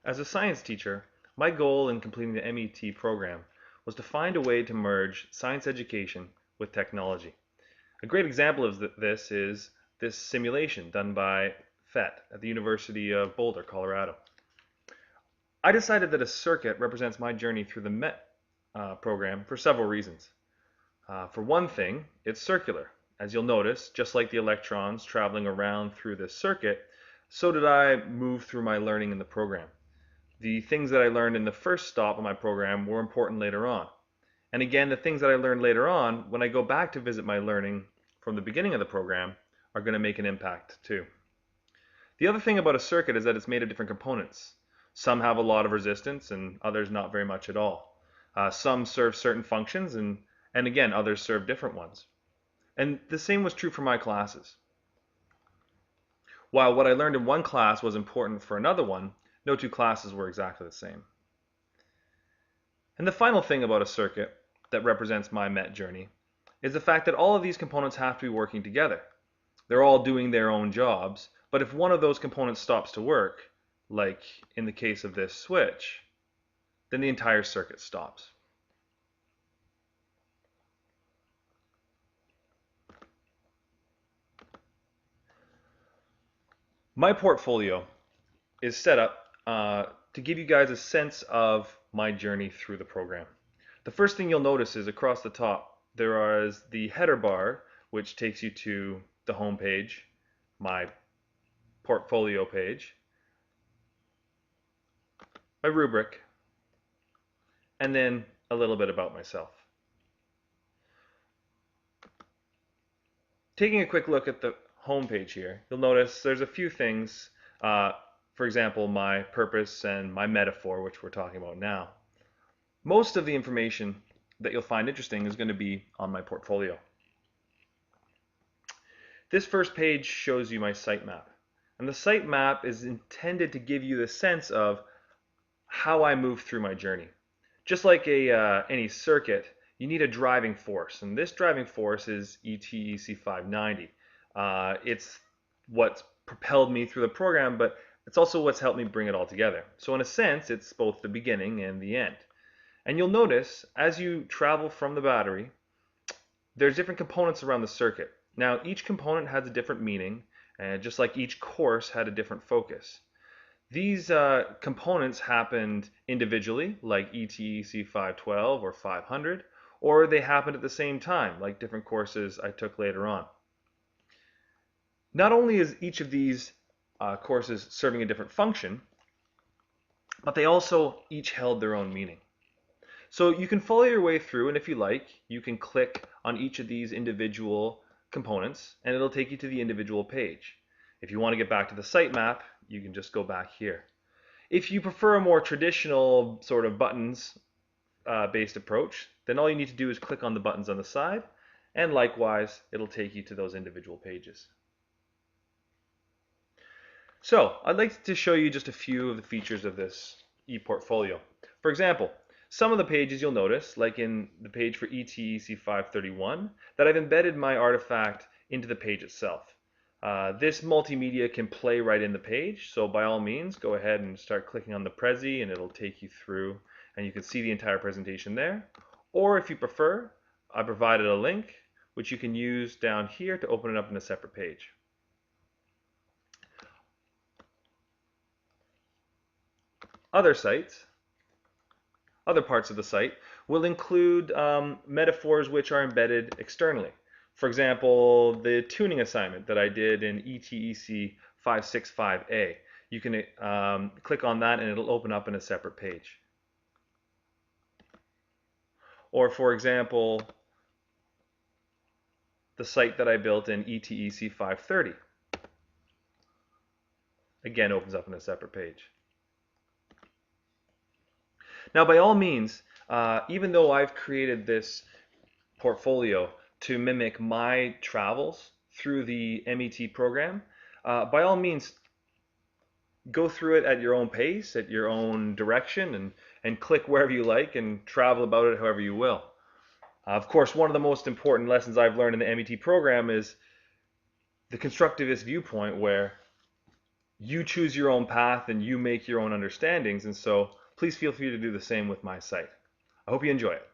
As a science teacher, my goal in completing the MET program was to find a way to merge science education with technology. A great example of this is this simulation done by ETEC at the University of Boulder, Colorado. I decided that a circuit represents my journey through the MET program for several reasons. For one thing, it's circular. As you'll notice, just like the electrons traveling around through this circuit, so did I move through my learning in the program. The things that I learned in the first stop of my program were important later on. And again, the things that I learned later on, when I go back to visit my learning from the beginning of the program, are going to make an impact too. The other thing about a circuit is that it's made of different components. Some have a lot of resistance and others not very much at all. Some serve certain functions and again, others serve different ones. And the same was true for my classes. While what I learned in one class was important for another one, no two classes were exactly the same. And the final thing about a circuit that represents my MET journey is the fact that all of these components have to be working together. They're all doing their own jobs, but if one of those components stops to work, like in the case of this switch, then the entire circuit stops. My portfolio is set up to give you guys a sense of my journey through the program. The first thing you'll notice is across the top there is the header bar, which takes you to the home page, my portfolio page, my rubric, and then a little bit about myself. Taking a quick look at the home page here, you'll notice there's a few things, for example, my purpose and my metaphor, which we're talking about now. Most of the information that you'll find interesting is going to be on my portfolio. This first page shows you my site map. And the site map is intended to give you the sense of how I move through my journey. Just like any circuit, you need a driving force. And this driving force is ETEC 590. It's what's propelled me through the program, but it's also what's helped me bring it all together. So in a sense, it's both the beginning and the end. And you'll notice as you travel from the battery, there's different components around the circuit. Now, each component has a different meaning, and just like each course had a different focus. These components happened individually, like ETEC 512 or 500, or they happened at the same time, like different courses I took later on. Not only is each of these courses serving a different function, but they also each held their own meaning. So you can follow your way through, and if you like, you can click on each of these individual components, and it'll take you to the individual page. If you want to get back to the site map, you can just go back here. If you prefer a more traditional sort of buttons based approach, then all you need to do is click on the buttons on the side, and likewise, it'll take you to those individual pages. So I'd like to show you just a few of the features of this ePortfolio. For example, some of the pages you'll notice, like in the page for ETEC 531, that I've embedded my artifact into the page itself. This multimedia can play right in the page, so by all means go ahead and start clicking on the Prezi and it'll take you through and you can see the entire presentation there. Or if you prefer, I provided a link which you can use down here to open it up in a separate page. Other parts of the site will include metaphors which are embedded externally. For example, the tuning assignment that I did in ETEC 565A. You can click on that and it'll open up in a separate page. Or for example, the site that I built in ETEC 530. Again, opens up in a separate page. Now, by all means, even though I've created this portfolio to mimic my travels through the MET program, by all means, go through it at your own pace, at your own direction, and click wherever you like and travel about it however you will. Of course, one of the most important lessons I've learned in the MET program is the constructivist viewpoint, where You choose your own path and you make your own understandings, and so please feel free to do the same with my site. I hope you enjoy it.